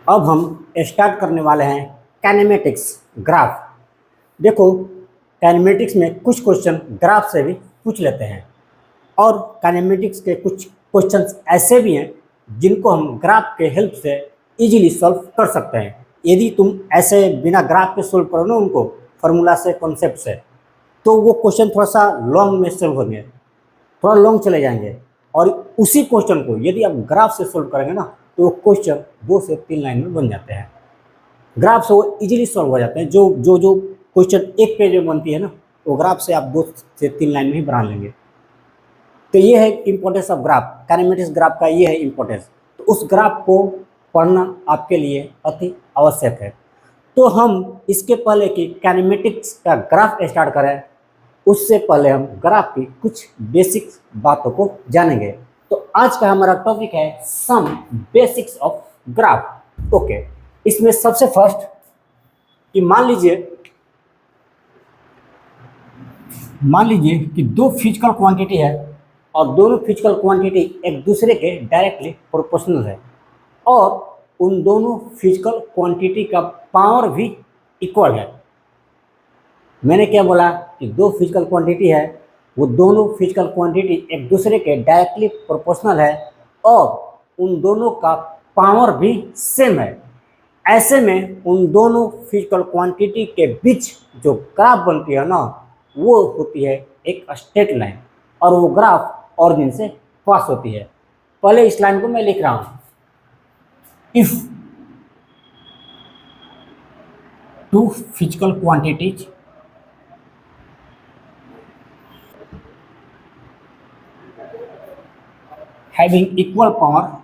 अब हम स्टार्ट करने वाले हैं काइनेमेटिक्स ग्राफ। देखो, काइनेमेटिक्स में कुछ क्वेश्चन ग्राफ से भी पूछ लेते हैं और काइनेमेटिक्स के कुछ क्वेश्चंस ऐसे भी हैं जिनको हम ग्राफ के हेल्प से इजीली सॉल्व कर सकते हैं। यदि तुम ऐसे बिना ग्राफ के सॉल्व करो ना उनको फार्मूला से, कॉन्सेप्ट से, तो वो क्वेश्चन थोड़ा सा लॉन्ग में सॉल्व होंगे, थोड़ा लॉन्ग चले जाएंगे। और उसी क्वेश्चन को यदि आप ग्राफ से सॉल्व करेंगे ना तो वो क्वेश्चन 2 से 3 लाइन में बन जाते हैं। ग्राफ से वो इजीली सॉल्व हो जाते हैं। जो जो जो क्वेश्चन एक पेज में बनती है ना, वो ग्राफ से आप 2 से 3 लाइन में ही बना लेंगे। तो ये है importance of graph, kinematics graph का ये है इम्पोर्टेंस। तो उस ग्राफ को पढ़ना आपके लिए अति आवश्यक है। तो हम इसके पहले कि काइनेमेटिक्स का ग्राफ स्टार्ट करें, उससे पहले हम ग्राफ की कुछ बेसिक बातों को जानेंगे। तो आज का हमारा टॉपिक है some basics of graph. Okay, इसमें सबसे फर्स्ट कि मान लीजिए कि दो फिजिकल क्वांटिटी है और दोनों फिजिकल क्वांटिटी एक दूसरे के डायरेक्टली प्रोपोर्शनल है और उन दोनों फिजिकल क्वांटिटी का पावर भी इक्वल है। मैंने क्या बोला कि दो फिजिकल क्वांटिटी है, वो दोनों फिजिकल क्वांटिटी एक दूसरे के डायरेक्टली प्रोपोर्शनल है और उन दोनों का पावर भी सेम है। ऐसे में उन दोनों फिजिकल क्वांटिटी के बीच जो ग्राफ बनती है ना, वो होती है एक स्ट्रेट लाइन और वो ग्राफ ऑरिजिन से पास होती है। पहले इस लाइन को मैं लिख रहा हूं, if two physical quantities having equal power,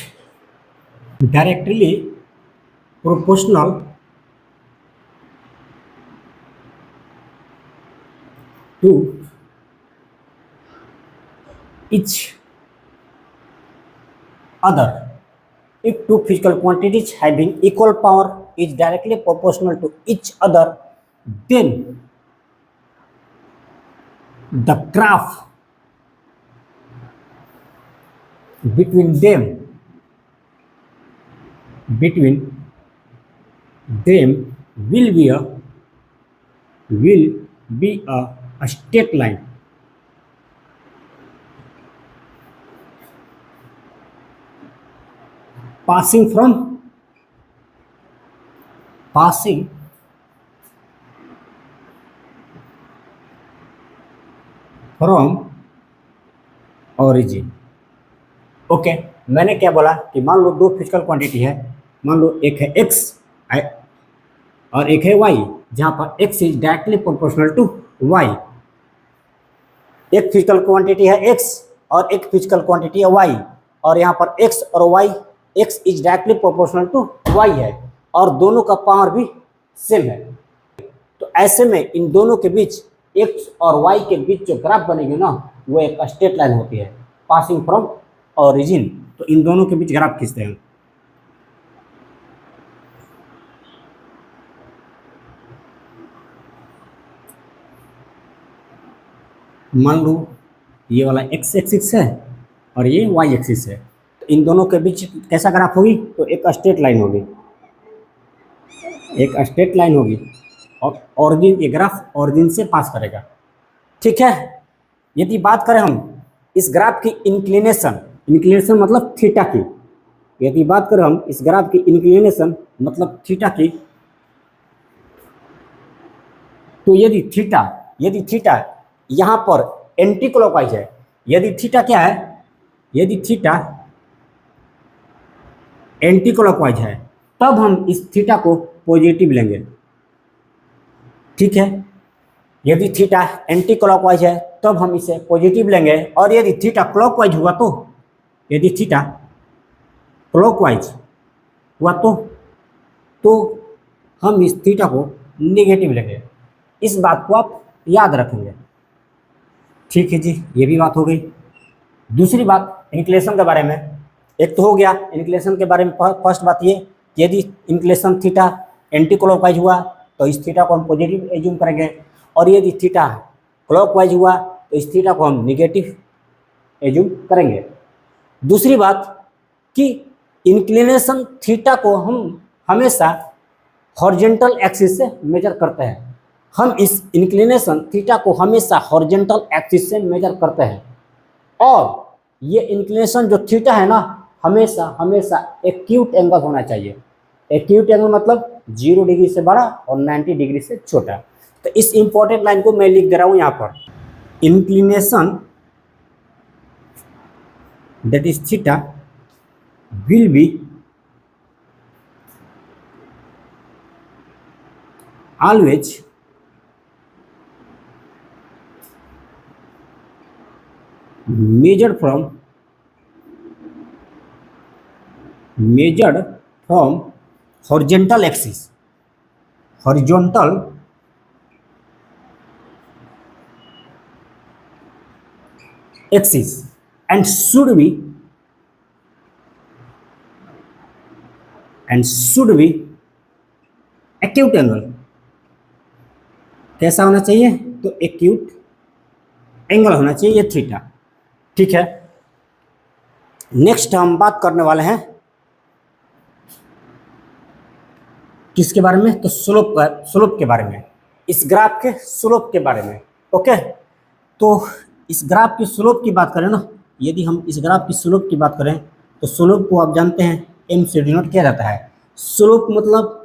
is directly proportional to each other. If two physical quantities having equal power is directly proportional to each other, then the graph between them will be a straight line. Passing from origin. Okay, मैंने क्या बोला कि मान लो दो physical quantity है, मान लो एक है x और एक है y, जहां पर x is directly proportional to y। एक फिजिकल क्वांटिटी है x और एक फिजिकल क्वांटिटी है y और यहाँ पर x और y, x is directly proportional to y है और दोनों का पावर भी सेम है। तो ऐसे में इन दोनों के बीच x और y के बीच जो ग्राफ बनेगी ना, वो एक स्ट्रेट लाइन होती है, पासिंग फ्रॉम ओरिजिन। तो इन दोनों के बीच ग्राफ खींचते हैं। मान लो ये वाला x एक्सिस है और ये y एक्सिस है, तो इन दोनों के बीच कैसा ग्राफ होगी? तो एक स्ट्रेट लाइन होगी, और ऑरिजिन, ये ग्राफ ऑरिजिन से पास करेगा। ठीक है। यदि बात करें हम इस ग्राफ की इंक्लिनेशन मतलब थीटा की, यदि बात करें हम इस ग्राफ की इंक्लिनेशन मतलब थीटा की, तो यदि थीटा यहाँ पर एंटी क्लॉकवाइज है, यदि थीटा क्या है, यदि थीटा एंटी क्लॉकवाइज है, तब हम इस थीटा को पॉजिटिव लेंगे। ठीक है। यदि थीटा एंटी क्लॉकवाइज है तब हम इसे पॉजिटिव लेंगे, और यदि थीटा क्लॉकवाइज हुआ तो, यदि थीटा क्लॉकवाइज हुआ तो हम इस थीटा को नेगेटिव लेंगे। इस बात को आप याद रखेंगे। ठीक है जी, ये भी बात हो गई। दूसरी बात इंक्लिनेशन के बारे में, एक तो हो गया इंक्लिनेशन के बारे में। फर्स्ट बात ये कि यदि इंक्लिनेशन थीटा एंटी क्लॉकवाइज हुआ तो इस थीटा को हम पॉजिटिव एज्यूम करेंगे, और यदि थीटा क्लॉकवाइज हुआ तो इस थीटा को हम निगेटिव एज्यूम करेंगे। दूसरी बात कि इंक्लिनेशन थीटा को हम हमेशा हॉरिजॉन्टल एक्सिस से मेजर करते हैं। हम इस इंक्लिनेशन थीटा को हमेशा हॉरिजॉन्टल एक्सिस से मेजर करते हैं, और ये इंक्लिनेशन जो थीटा है ना, हमेशा हमेशा एक्यूट एंगल होना चाहिए। एक्यूट एंगल मतलब 0 डिग्री से बड़ा और 90 डिग्री से छोटा। तो इस इंपॉर्टेंट लाइन को मैं लिख दे रहा हूँ यहाँ पर, inclination that is theta will be always measured from horizontal axis, and should be acute angle. कैसा होना चाहिए? तो एक्यूट एंगल होना चाहिए ये थीटा। ठीक है, नेक्स्ट हम बात करने वाले हैं किसके बारे में? तो स्लोप के बारे में, इस ग्राफ के स्लोप के बारे में। ओके, तो इस ग्राफ की स्लोप की बात करें ना, यदि हम इस ग्राफ की स्लोप की बात करें तो स्लोप को आप जानते हैं m से डिनोट किया जाता है। स्लोप मतलब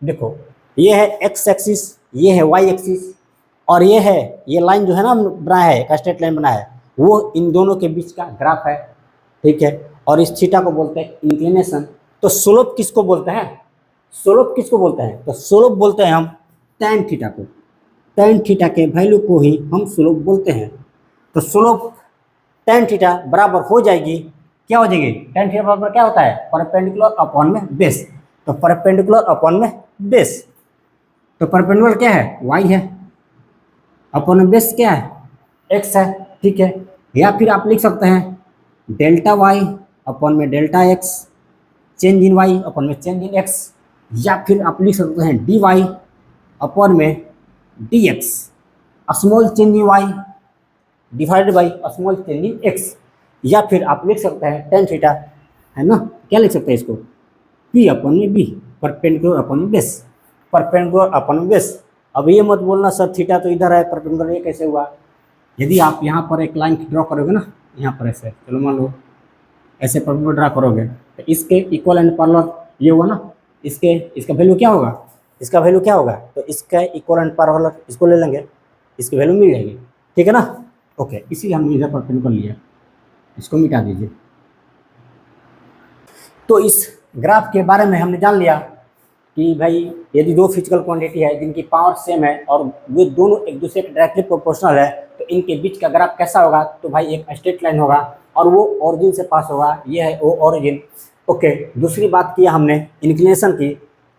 देखो, ये है x एक्सिस, ये है y एक्सिस, और ये लाइन जो है ना बनाया है, एक स्ट्रेट लाइन बनाया है, वो इन दोनों के बीच का ग्राफ है। ठीक है, और इस थीटा को बोलते हैं इंक्लिनेशन। तो स्लोप किसको बोलते हैं? स्लोप किसको बोलते हैं? तो स्लोप बोलते हैं हम tan थीटा को। tan थीटा के वैल्यू को ही हम स्लोप बोलते हैं। तो स्लोप tan थीटा बराबर हो जाएगी, क्या हो जाएगी? tan थीटा बराबर क्या होता है? परपेंडिकुलर अपॉन में बेस। तो परपेंडिकुलर अपॉन में बेस, तो परपेंडिकुलर क्या है? y है, अपॉन में बेस क्या है? x है। ठीक है, या फिर आप लिख सकते हैं डेल्टा y अपॉन में delta x, change in y upon में चेंज इन x, या फिर आप लिख सकते हैं dy अपॉन में dx, small change in y divided by small change in x, या फिर आप लिख सकते हैं tan थीटा है ना, क्या लिख सकते हैं इसको? p अपॉन में b, परपेंडिकुलर अपॉन में बेस, परपेंडिकुलर अपॉन में बेस। अब ये मत बोलना सर थीटा तो इधर है, परपेंडिकुलर ये कैसे हुआ? यदि आप यहाँ पर एक लाइन ड्रॉ करोगे ना, यहाँ पर ऐसे, चलो मान लो ऐसे परपेंडिकुलर ड्रा करोगे, तो इसके इक्वल एंड पैरेलल ये हुआ ना, इसका वैल्यू क्या होगा? इसका वैल्यू क्या होगा? तो इसका इक्वल एंड पैरेलल इसको ले लेंगे, इसकी वैल्यू मिल जाएगी। ठीक है ना? ओके, इसीलिए हमने इधर परपेंडिकुलर लिया, इसको मिटा दीजिए। तो इस ग्राफ के बारे में हमने जान लिया कि भाई यदि दो फिजिकल क्वांटिटी है जिनकी पावर सेम है और वे दोनों एक दूसरे के डायरेक्टली प्रोपोर्शनल है, तो इनके बीच का ग्राफ कैसा होगा? तो भाई एक स्ट्रेट लाइन होगा और वो ओरिजिन से पास होगा, ये है वो ओरिजिन। ओके, दूसरी बात किया हमने इंक्लिनेशन की,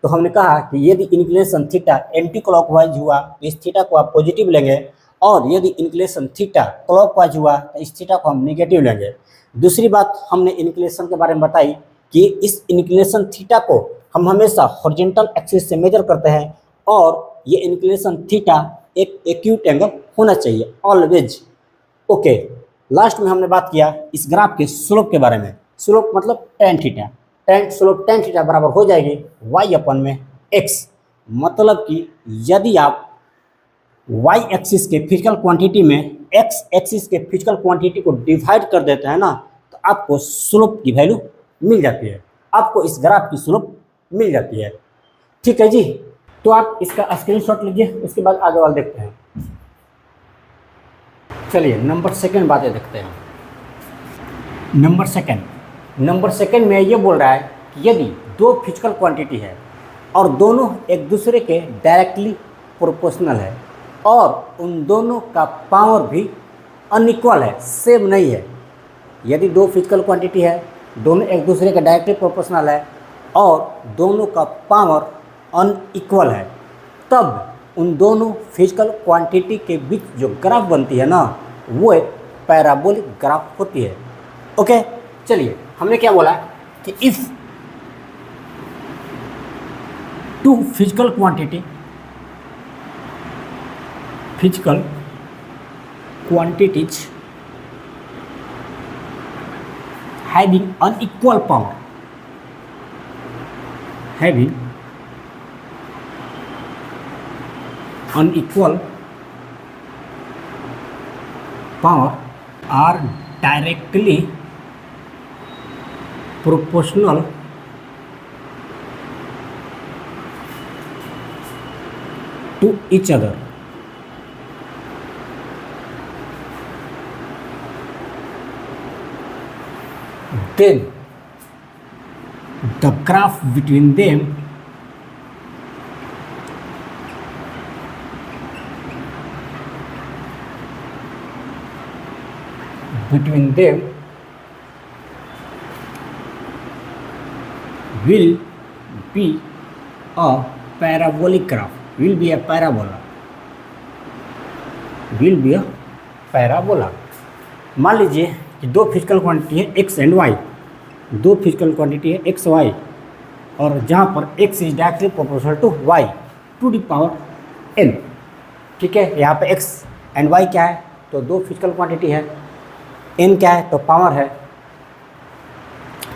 तो हमने कहा कि यदि इंक्लिनेशन थीटा एंटी क्लॉकवाइज हुआ तो इस थीटा को आप पॉजिटिव लेंगे, और यदि इंक्लिनेशन थीटा क्लॉकवाइज हुआ तो इस थीटा को हम नेगेटिव लेंगे। दूसरी बात हमने इंक्लिनेशन के बारे में बताई कि इस इंक्लिनेशन थीटा को हम हमेशा हॉरिजॉन्टल एक्सिस से मेजर करते हैं, और ये इंक्लिनेशन थीटा एक एक्यूट एंगल होना चाहिए ऑलवेज। ओके, लास्ट में हमने बात किया इस ग्राफ के स्लोप के बारे में। स्लोप मतलब tan theta, slope tan theta बराबर हो जाएगी y अपॉन में x। मतलब कि यदि आप y एक्सिस के फिजिकल क्वांटिटी में x एक्सिस के फिजिकल क्वांटिटी को डिवाइड कर देते हैं ना, तो आपको स्लोप की वैल्यू मिल जाती है, आपको इस ग्राफ की स्लोप मिल जाती है। ठीक है जी, तो आप इसका स्क्रीनशॉट लीजिए, उसके बाद आगे वाला देखते हैं। चलिए नंबर सेकंड बातें देखते हैं। नंबर सेकंड में ये बोल रहा है कि यदि दो फिजिकल क्वांटिटी है और दोनों एक दूसरे के डायरेक्टली प्रोपोर्शनल है और उन दोनों का पावर भी अनइक्वल है, सेम नहीं है। यदि दो फिजिकल क्वांटिटी है, दोनों एक दूसरे के डायरेक्टली प्रोपोर्शनल है और दोनों का पावर अनइक्वल है, तब उन दोनों फिजिकल क्वांटिटी के बीच जो ग्राफ बनती है ना, वो एक पैराबोलिक ग्राफ होती है। ओके, चलिए हमने क्या बोला कि if two physical quantity physical quantities having unequal power, having unequal power are directly proportional to each other. Then the graph between them will be a parabolic graph, will be a parabola, will be a parabola. मान लीजिए कि दो physical quantity है x and y, दो physical quantity है x y, और जहाँ पर x is directly proportional to y to the power n। ठीक है, यहाँ पे x एंड y क्या है, तो दो फिजिकल क्वांटिटी है, n क्या है तो पावर है।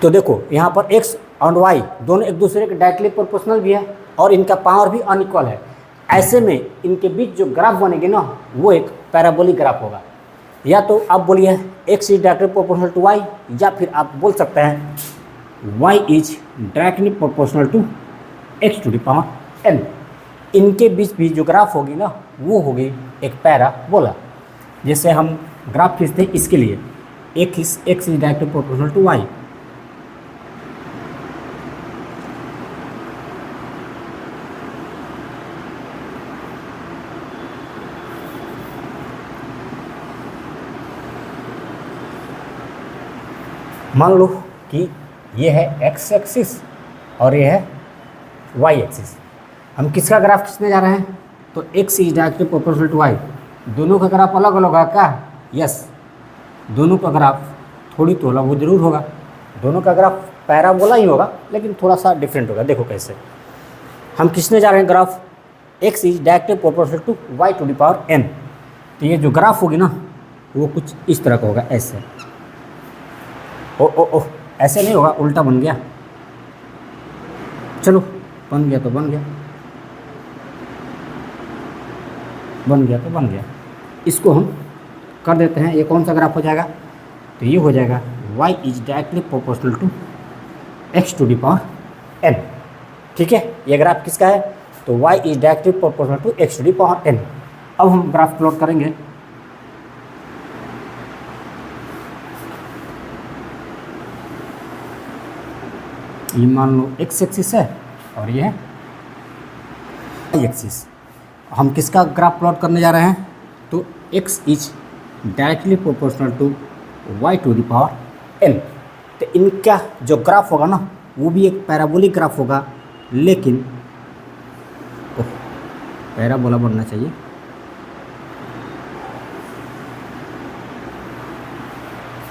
तो देखो यहाँ पर x और y दोनों एक दूसरे के डायरेक्टली प्रोपोर्शनल भी है और इनका पावर भी अनइक्वल है। ऐसे में इनके बीच जो ग्राफ बनेगी ना वो एक पैराबोलिक ग्राफ होगा। या तो आप बोलिए x is directly proportional to y, या फिर आप बोल सकते हैं y is directly proportional to x to the power n। इनके बीच भी जो ग्राफ होगी ना वो होगी एक पैराबोला। जैसे हम ग्राफ खींचते हैं इसके लिए x is directly proportional to y, मान लो कि ये है x एक्सिस और ये है y एक्सिस। हम किसका ग्राफ खींचने जा रहे हैं, तो x is directly proportional to y। दोनों का ग्राफ अलग अलग होगा क्या, यस, दोनों का ग्राफ थोड़ी तो अलग वो जरूर होगा, दोनों का ग्राफ पैराबोला ही होगा लेकिन थोड़ा सा डिफरेंट होगा। देखो कैसे हम खींचने जा रहे हैं graph x is directly proportional to y to the power n। तो ये जो ग्राफ होगी ना वो कुछ इस तरह का होगा, ऐसे। ओ ऐसे नहीं होगा, उल्टा बन गया। चलो बन गया तो बन गया, बन गया तो बन गया। इसको हम कर देते हैं, ये कौन सा ग्राफ हो जाएगा, तो ये हो जाएगा y is directly proportional to x to the power n। ठीक है, ये ग्राफ किसका है, तो y is directly proportional to x to the power n। अब हम ग्राफ प्लॉट करेंगे। ये मान लो x एक्सिस है और ये है y एक्सिस। हम किसका ग्राफ प्लॉट करने जा रहे हैं, तो x is directly proportional to y to the power n। तो इनका जो ग्राफ होगा ना वो भी एक पैराबोलिक ग्राफ होगा, लेकिन पैराबोला बनना चाहिए।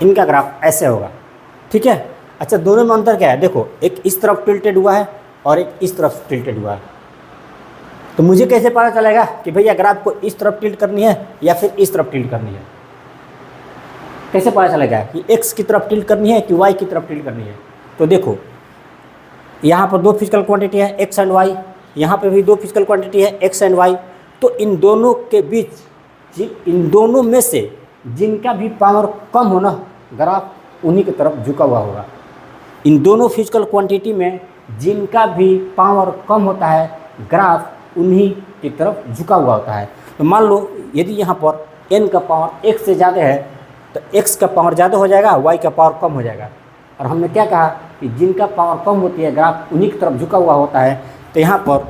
इनका ग्राफ ऐसे होगा। ठीक है, अच्छा दोनों में अंतर क्या है, देखो एक इस तरफ टिल्टेड हुआ है और एक इस तरफ टिल्टेड हुआ है। तो मुझे कैसे पता चलेगा कि भैया ग्राफ को इस तरफ टिल्ट करनी है या फिर इस तरफ टिल्ट करनी है, कैसे पता चलेगा कि x की तरफ टिल्ट करनी है कि y की तरफ टिल्ट करनी है। तो देखो यहाँ पर दो फिजिकल क्वांटिटी है x एंड y, यहाँ पे भी दो फिजिकल क्वांटिटी है x एंड y। तो इन दोनों के बीच इन दोनों में से जिनका भी पावर कम होना ग्राफ उन्हीं की तरफ झुका हुआ होगा। इन दोनों फिजिकल क्वांटिटी में जिनका भी पावर कम होता है ग्राफ उन्हीं की तरफ झुका हुआ होता है। तो मान लो यदि यहाँ पर n का पावर x से ज़्यादा है तो x का पावर ज़्यादा हो जाएगा, y का पावर कम हो जाएगा। और हमने क्या कहा कि जिनका पावर कम होती है ग्राफ उन्हीं की तरफ झुका हुआ होता है। तो यहाँ पर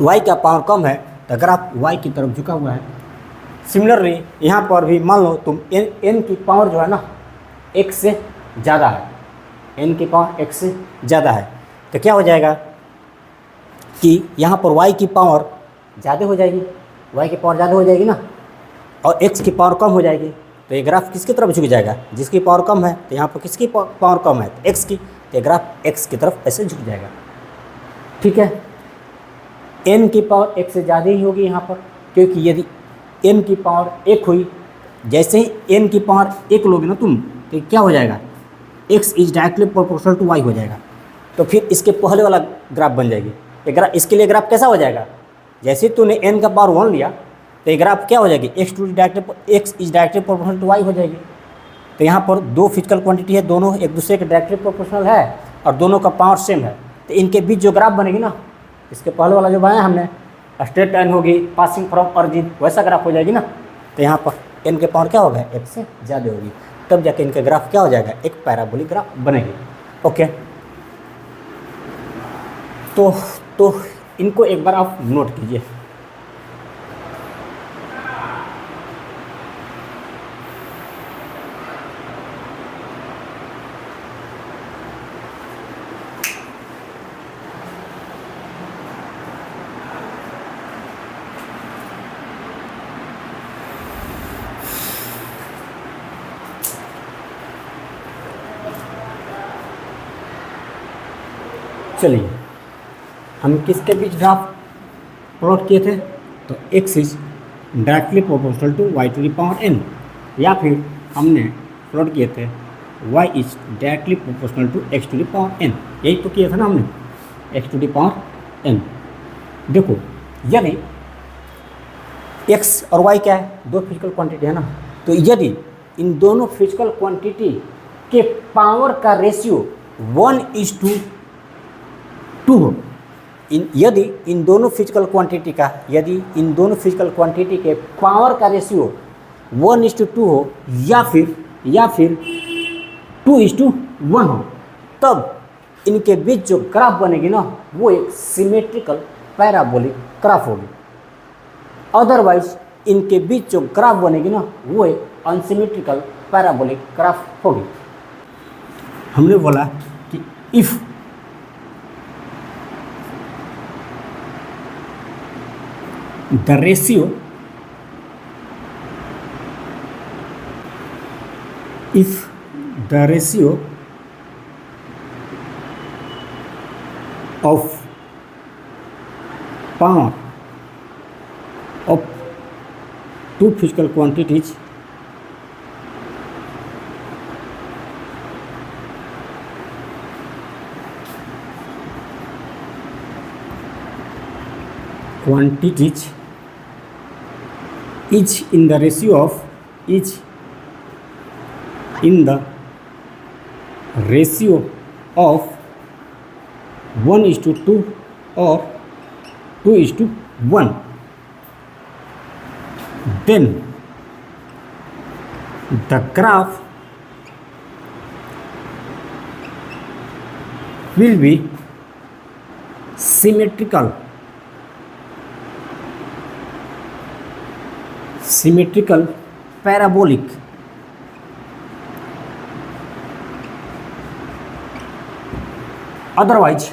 y का पावर कम है तो ग्राफ y की तरफ झुका हुआ है। सिमिलरली यहाँ पर भी मान लो तुम n की पावर जो है ना x से ज़्यादा है, n की पावर x से ज़्यादा है, तो क्या हो जाएगा कि यहाँ पर y की पावर ज़्यादा हो जाएगी, y की पावर ज़्यादा हो जाएगी ना, और x की पावर कम हो जाएगी। तो ये ग्राफ किसकी तरफ झुक जाएगा, जिसकी पावर कम है। तो यहाँ पर किसकी पावर कम है, तो x की, तो ग्राफ x की तरफ ऐसे झुक जाएगा। ठीक है, n की पावर x से ज़्यादा ही होगी यहाँ पर, क्योंकि यदि n की पावर 1 हुई, जैसे ही n की पावर 1 लोगे ना तुम तो क्या हो जाएगा, x is directly proportional to y हो जाएगा। तो फिर इसके पहले वाला ग्राफ बन जाएगी। इसके लिए ग्राफ कैसा हो जाएगा, जैसे तूने n का पावर 1 लिया तो ये ग्राफ क्या हो जाएगी, x is directly proportional to y हो जाएगी। तो यहाँ पर दो फिजिकल क्वांटिटी है, दोनों एक दूसरे के डायरेक्टली प्रोपोर्शनल है और दोनों का पावर सेम है, तो इनके बीच जो ग्राफ बनेगी ना, इसके पहले वाला जो बनाया हमने स्ट्रेट लाइन होगी पासिंग फ्रॉम ओरिजिन, वैसा ग्राफ हो जाएगी ना। तो यहाँ पर n के पावर क्या होगा, 1 से ज़्यादा होगी, तब जाके इनके ग्राफ क्या हो जाएगा, एक पैराबोलिक ग्राफ बनेगी। ओके, तो इनको एक बार आप नोट कीजिए। चलिए, हम किसके बीच ग्राफ प्लॉट किए थे, तो x is directly proportional to y to the power n, या फिर हमने प्लॉट किए थे y is directly proportional to x to the power n, यही तो किया था ना हमने, x to the power n। देखो, यदि x और y क्या है, दो फिजिकल क्वांटिटी है ना, तो यदि इन दोनों फिजिकल क्वांटिटी के पावर का रेशियो 1:2 हो, यदि इन दोनों फिजिकल क्वांटिटी के पावर का रेशियो 1:2 हो या फिर 2:1 हो, तब इनके बीच जो ग्राफ बनेगी ना, वो एक सिमेट्रिकल पैराबोलिक ग्राफ होगी। अदरवाइज इनके बीच जो ग्राफ बनेगी ना, वो एक अनसिमेट्रिकल पैराबोलिक ग्राफ होगी। हमने बोला कि if the ratio of power of two physical quantities is in the ratio of 1:2 or 2:1, then the graph will be symmetrical parabolic। otherwise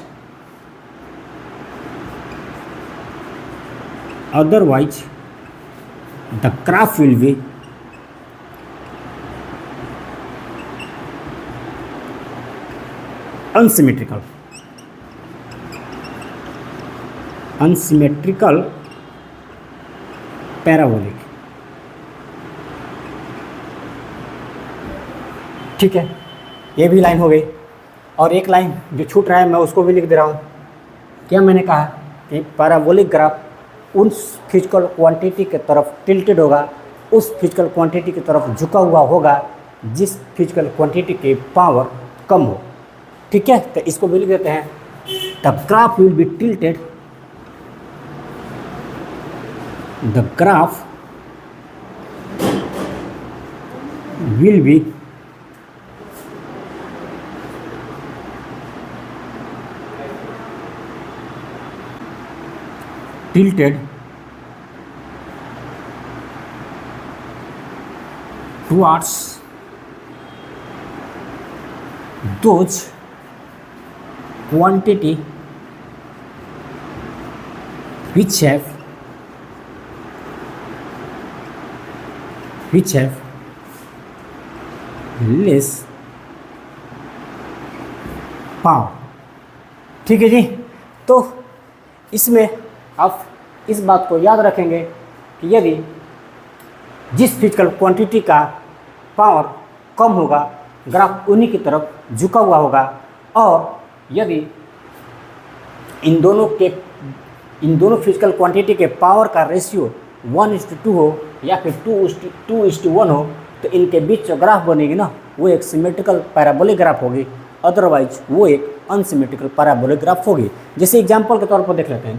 the graph will be unsymmetrical parabolic। ठीक है, ये भी line हो गई, और एक लाइन जो छूट रहा है मैं उसको भी लिख दे रहा हूँ। क्या मैंने कहा कि पैराबोलिक ग्राफ उस फिजिकल क्वांटिटी के तरफ टिल्टेड होगा, उस फिजिकल क्वांटिटी की तरफ झुका हुआ होगा जिस फिजिकल क्वांटिटी की पावर कम हो। ठीक है, तो इसको भी लिख देते हैं, the graph will be tilted, the graph will be tilted towards those quantity which have less power। ठीक है जी, तो इसमें आप इस बात को याद रखेंगे कि यदि जिस फिजिकल क्वांटिटी का पावर कम होगा ग्राफ उन्हीं की तरफ झुका हुआ होगा, और यदि इन दोनों फिजिकल क्वांटिटी के पावर का रेशियो 1:2 हो या फिर 2:1 हो, तो इनके बीच जो ग्राफ बनेगी ना वो एक सिमेट्रिकल पैराबोलिक ग्राफ होगी, अदरवाइज वो एक अनसिमेट्रिकल पैराबोलिक ग्राफ होगी। जैसे एग्जांपल के तौर पर देख लेते हैं।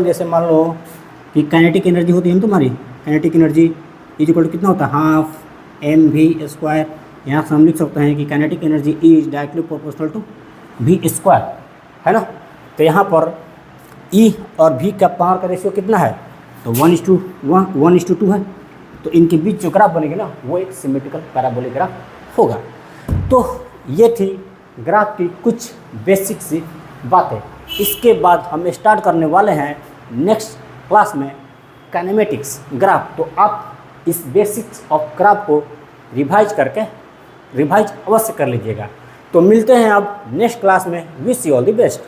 जैसे मान लो कि काइनेटिक एनर्जी होती है ना तुम्हारी, kinetic energy is equal to कितना होता है, हाफ mv²। यहाँ से हम लिख सकते हैं कि kinetic energy is directly proportional to v², है ना। तो यहाँ पर E और V का पावर का रेशियो कितना है, तो 1:2 है। तो इनके बीच जो ग्राफ बनेगी ना वो एक सिमेट्रिकल पैराबोलिक ग्राफ होगा। तो ये थी ग्राफ की कुछ बेसिक सी बातें। इसके बाद हम स्टार्ट करने वाले हैं नेक्स्ट क्लास में काइनेमेटिक्स ग्राफ। तो आप इस बेसिक्स ऑफ ग्राफ को रिवाइज अवश्य कर लीजिएगा। तो मिलते हैं अब नेक्स्ट क्लास में। Wish you all the best.